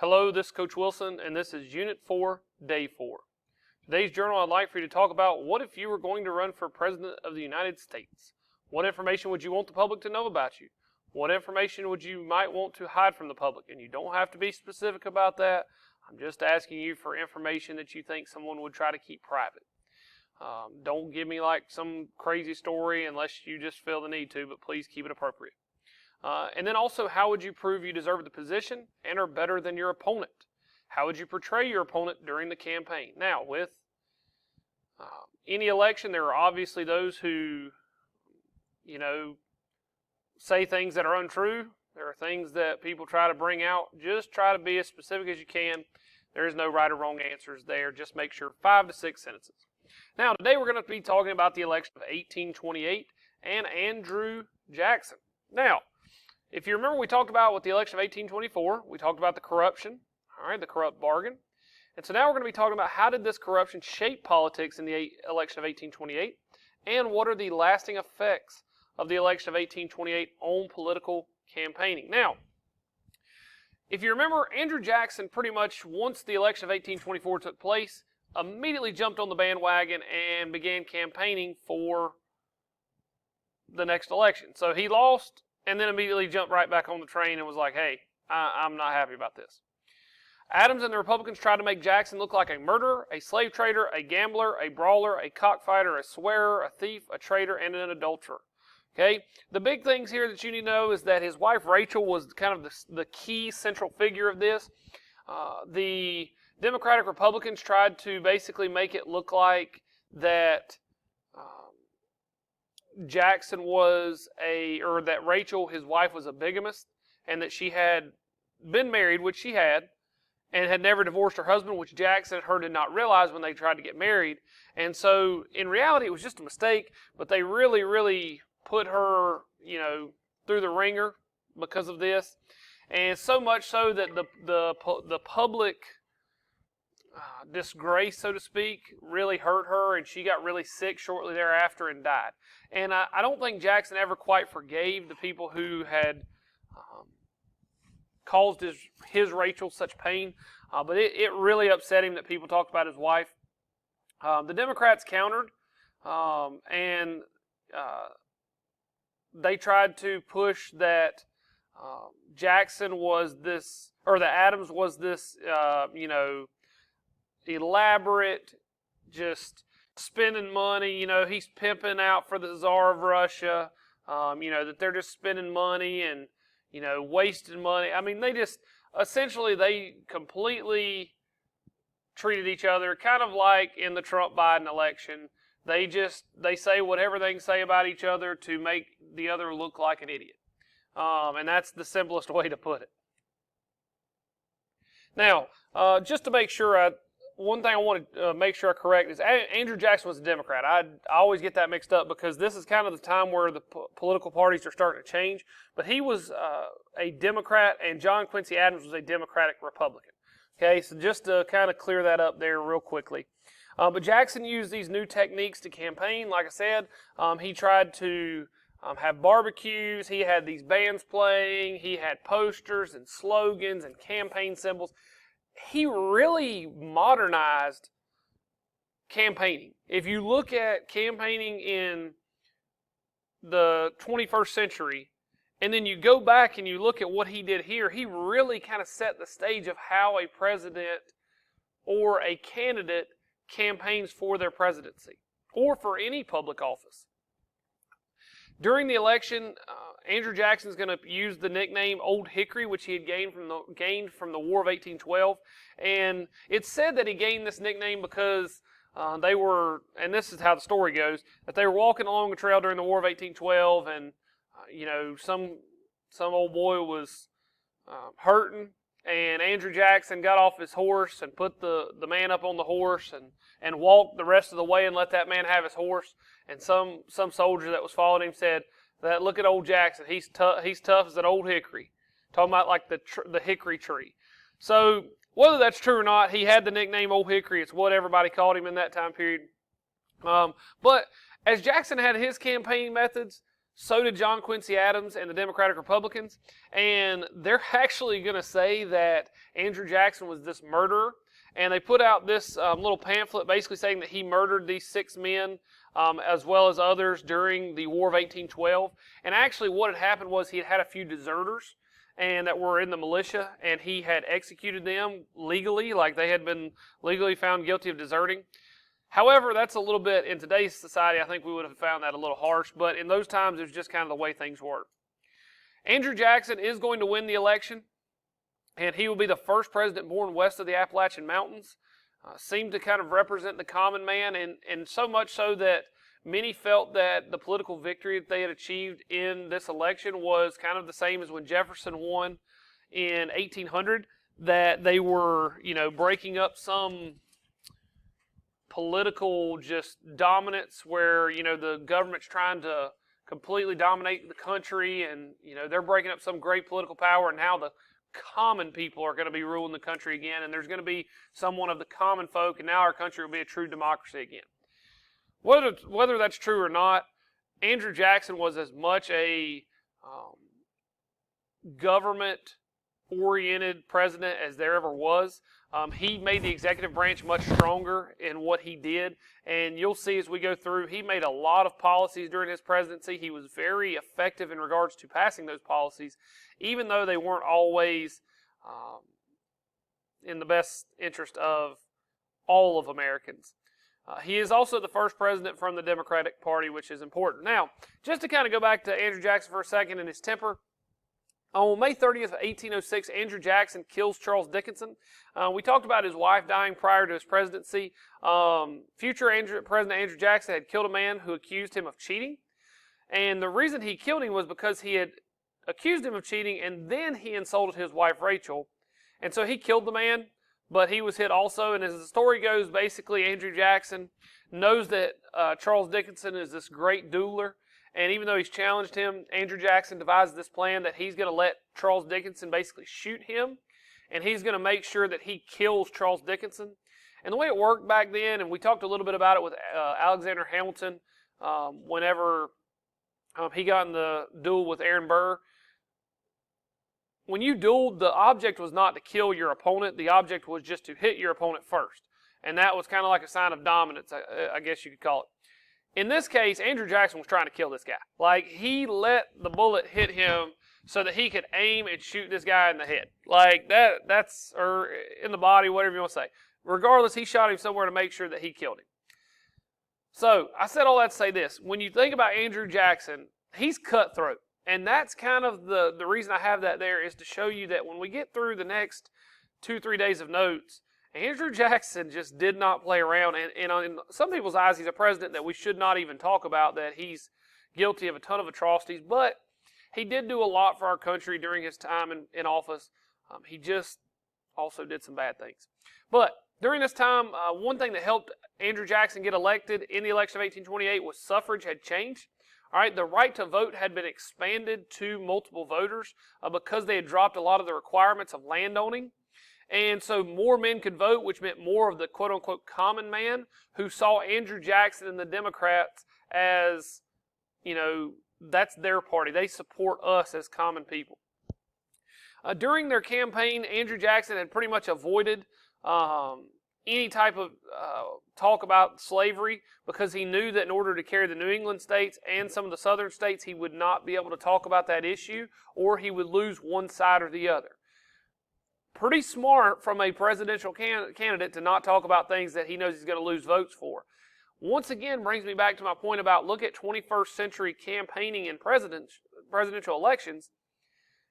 Hello, this is Coach Wilson, and this is Unit 4, Day 4. Today's journal, I'd like for you to talk about what if you were going to run for President of the United States? What information would you want the public to know about you? What information would you might want to hide from the public? And you don't have to be specific about that. I'm just asking you for information that you think someone would try to keep private. Don't give me like some crazy story unless you just feel the need to, but please keep it appropriate. And then also, how would you prove you deserve the position and are better than your opponent? How would you portray your opponent during the campaign? Now, with any election, there are obviously those who, say things that are untrue. There are things that people try to bring out. Just try to be as specific as you can. There is no right or wrong answers there. Just make sure 5 to 6 sentences. Now, today we're going to be talking about the election of 1828 and Andrew Jackson. Now, if you remember, we talked about with the election of 1824, we talked about the corruption, the corrupt bargain. And so now we're going to be talking about how did this corruption shape politics in the election of 1828, and what are the lasting effects of the election of 1828 on political campaigning. Now, if you remember, Andrew Jackson pretty much, once the election of 1824 took place, immediately jumped on the bandwagon and began campaigning for the next election. So he lost, and then immediately jumped right back on the train and was like, hey, I'm not happy about this. Adams and the Republicans tried to make Jackson look like a murderer, a slave trader, a gambler, a brawler, a cockfighter, a swearer, a thief, a traitor, and an adulterer. Okay? The big things here that you need to know is that his wife Rachel was kind of the key central figure of this. The Democratic Republicans tried to basically make it look like that Jackson was that Rachel, his wife, was a bigamist, and that she had been married, which she had, and had never divorced her husband, which Jackson and her did not realize when they tried to get married. And so, in reality, it was just a mistake, but they really, really put her, through the ringer because of this. And so much so that the public disgrace, so to speak, really hurt her, and she got really sick shortly thereafter and died. And I don't think Jackson ever quite forgave the people who had caused his Rachel such pain, but it really upset him that people talked about his wife. The Democrats countered, and they tried to push that Jackson was this, or that Adams was this, elaborate, just spending money. He's pimping out for the Tsar of Russia. That they're just spending money and wasting money. I mean, they completely treated each other kind of like in the Trump-Biden election. They say whatever they can say about each other to make the other look like an idiot. And that's the simplest way to put it. Now, just to make sure, one thing I want to make sure I correct is Andrew Jackson was a Democrat. I always get that mixed up because this is kind of the time where the political parties are starting to change. But he was a Democrat, and John Quincy Adams was a Democratic Republican. Okay, so just to kind of clear that up there real quickly. But Jackson used these new techniques to campaign. Like I said, he tried to have barbecues. He had these bands playing. He had posters and slogans and campaign symbols. He really modernized campaigning. If you look at campaigning in the 21st century, and then you go back and you look at what he did here, he really kind of set the stage of how a president or a candidate campaigns for their presidency or for any public office. During the election, Andrew Jackson is going to use the nickname Old Hickory, which he had gained from the War of 1812. And it's said that he gained this nickname because they were, and this is how the story goes, that they were walking along a trail during the War of 1812, and some old boy was hurting, and Andrew Jackson got off his horse and put the man up on the horse and walked the rest of the way and let that man have his horse. And some soldier that was following him said, "That look at old Jackson. He's tough as an old hickory," talking about like the hickory tree. So whether that's true or not, he had the nickname Old Hickory. It's what everybody called him in that time period. But as Jackson had his campaign methods, So did John Quincy Adams and the Democratic Republicans. And they're actually going to say that Andrew Jackson was this murderer. And they put out this little pamphlet basically saying that he murdered these 6 men as well as others during the War of 1812. And actually what had happened was he had had a few deserters and that were in the militia, and he had executed them legally, like they had been legally found guilty of deserting. However, that's a little bit, in today's society, I think we would have found that a little harsh, but in those times, it was just kind of the way things were. Andrew Jackson is going to win the election, and he will be the first president born west of the Appalachian Mountains. Seemed to kind of represent the common man, and so much so that many felt that the political victory that they had achieved in this election was kind of the same as when Jefferson won in 1800, that they were, breaking up some political just dominance where, the government's trying to completely dominate the country, and, they're breaking up some great political power, and now the common people are going to be ruling the country again, and there's going to be someone of the common folk, and now our country will be a true democracy again. Whether that's true or not, Andrew Jackson was as much a government-oriented president as there ever was. He made the executive branch much stronger in what he did, and you'll see as we go through, he made a lot of policies during his presidency. He was very effective in regards to passing those policies, even though they weren't always in the best interest of all of Americans. He is also the first president from the Democratic Party, which is important. Now, just to kind of go back to Andrew Jackson for a second and his temper, on May 30th, 1806, Andrew Jackson kills Charles Dickinson. We talked about his wife dying prior to his presidency. President Andrew Jackson had killed a man who accused him of cheating. And the reason he killed him was because he had accused him of cheating, and then he insulted his wife, Rachel. And so he killed the man, but he was hit also. And as the story goes, basically Andrew Jackson knows that Charles Dickinson is this great dueler. And even though he's challenged him, Andrew Jackson devised this plan that he's going to let Charles Dickinson basically shoot him, and he's going to make sure that he kills Charles Dickinson. And the way it worked back then, and we talked a little bit about it with Alexander Hamilton, whenever he got in the duel with Aaron Burr. When you dueled, the object was not to kill your opponent. The object was just to hit your opponent first. And that was kind of like a sign of dominance, I guess you could call it. In this case, Andrew Jackson was trying to kill this guy. Like, he let the bullet hit him so that he could aim and shoot this guy in the head. Like, or in the body, whatever you want to say. Regardless, he shot him somewhere to make sure that he killed him. So, I said all that to say this. When you think about Andrew Jackson, he's cutthroat. And that's kind of the reason I have that there, is to show you that when we get through the next 2-3 days of notes, Andrew Jackson just did not play around, and in some people's eyes, he's a president that we should not even talk about, that he's guilty of a ton of atrocities, but he did do a lot for our country during his time in office. He just also did some bad things. But during this time, one thing that helped Andrew Jackson get elected in the election of 1828 was suffrage had changed. All right, the right to vote had been expanded to multiple voters because they had dropped a lot of the requirements of landowning. And so more men could vote, which meant more of the quote-unquote common man who saw Andrew Jackson and the Democrats as, that's their party. They support us as common people. During their campaign, Andrew Jackson had pretty much avoided any type of talk about slavery because he knew that in order to carry the New England states and some of the southern states, he would not be able to talk about that issue, or he would lose one side or the other. Pretty smart from a presidential candidate to not talk about things that he knows he's going to lose votes for. Once again, brings me back to my point about look at 21st century campaigning and presidential elections.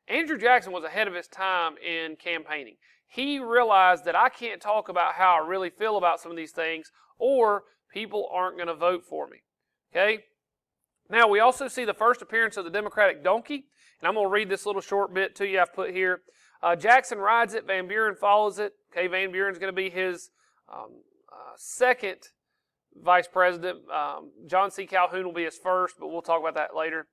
Andrew Jackson was ahead of his time in campaigning. He realized that I can't talk about how I really feel about some of these things, or people aren't going to vote for me. Okay? Now, we also see the first appearance of the Democratic donkey, and I'm going to read this little short bit to you I've put here. Jackson rides it. Van Buren follows it. Okay, Van Buren's going to be his second vice president. John C. Calhoun will be his first, but we'll talk about that later.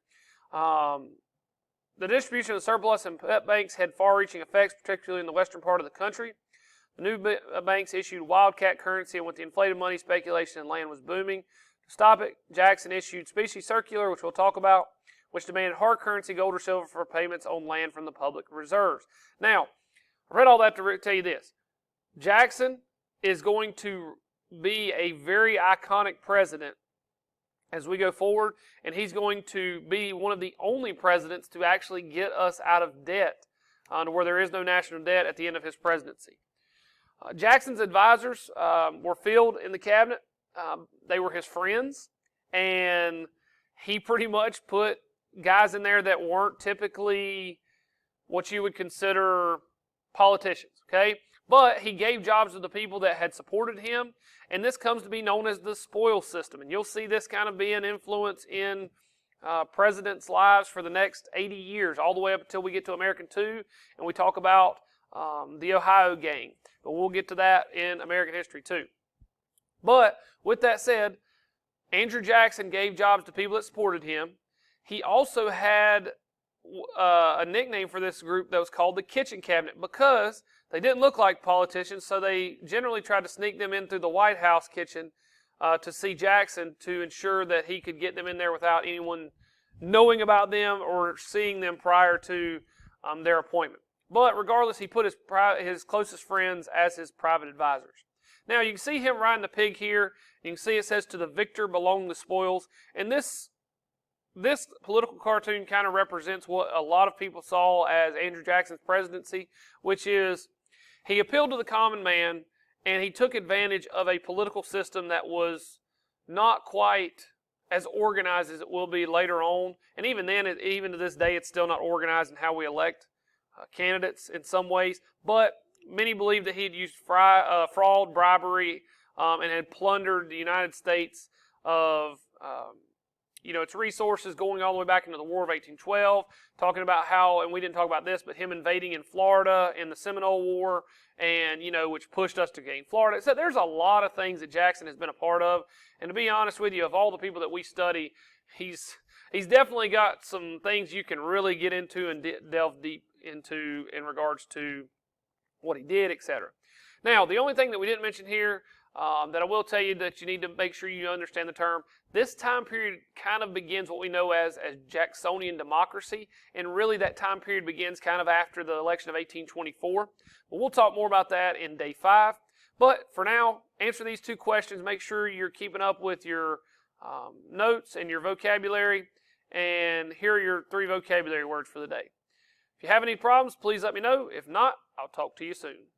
The distribution of surplus and pet banks had far-reaching effects, particularly in the western part of the country. The new banks issued wildcat currency, and with the inflated money, speculation in land was booming. To stop it, Jackson issued specie circular, which we'll talk about, which demanded hard currency, gold or silver, for payments on land from the public reserves. Now, I read all that to tell you this. Jackson is going to be a very iconic president as we go forward, and he's going to be one of the only presidents to actually get us out of debt, to where there is no national debt at the end of his presidency. Jackson's advisors were filled in the cabinet. They were his friends, and he pretty much put guys in there that weren't typically what you would consider politicians, okay? But he gave jobs to the people that had supported him, and this comes to be known as the spoils system. And you'll see this kind of being influence in presidents' lives for the next 80 years, all the way up until we get to American II, and we talk about the Ohio gang. But we'll get to that in American history too. But with that said, Andrew Jackson gave jobs to people that supported him. He also had a nickname for this group that was called the Kitchen Cabinet, because they didn't look like politicians, so they generally tried to sneak them in through the White House kitchen to see Jackson, to ensure that he could get them in there without anyone knowing about them or seeing them prior to their appointment. But regardless, he put his closest friends as his private advisors. Now, you can see him riding the pig here. You can see it says, "To the victor belong the spoils." And this political cartoon kind of represents what a lot of people saw as Andrew Jackson's presidency, which is he appealed to the common man, and he took advantage of a political system that was not quite as organized as it will be later on. And even then, even to this day, it's still not organized in how we elect candidates in some ways. But many believe that he had used fraud, bribery, and had plundered the United States of its resources, going all the way back into the War of 1812, talking about how, and we didn't talk about this, but him invading in Florida in the Seminole War, and, which pushed us to gain Florida. So there's a lot of things that Jackson has been a part of, and to be honest with you, of all the people that we study, he's definitely got some things you can really get into and delve deep into in regards to what he did, etc. Now, the only thing that we didn't mention here, that I will tell you that you need to make sure you understand the term, this time period kind of begins what we know as Jacksonian democracy, and really that time period begins kind of after the election of 1824. But we'll talk more about that in day 5. But for now, answer these 2 questions. Make sure you're keeping up with your notes and your vocabulary, and here are your 3 vocabulary words for the day. If you have any problems, please let me know. If not, I'll talk to you soon.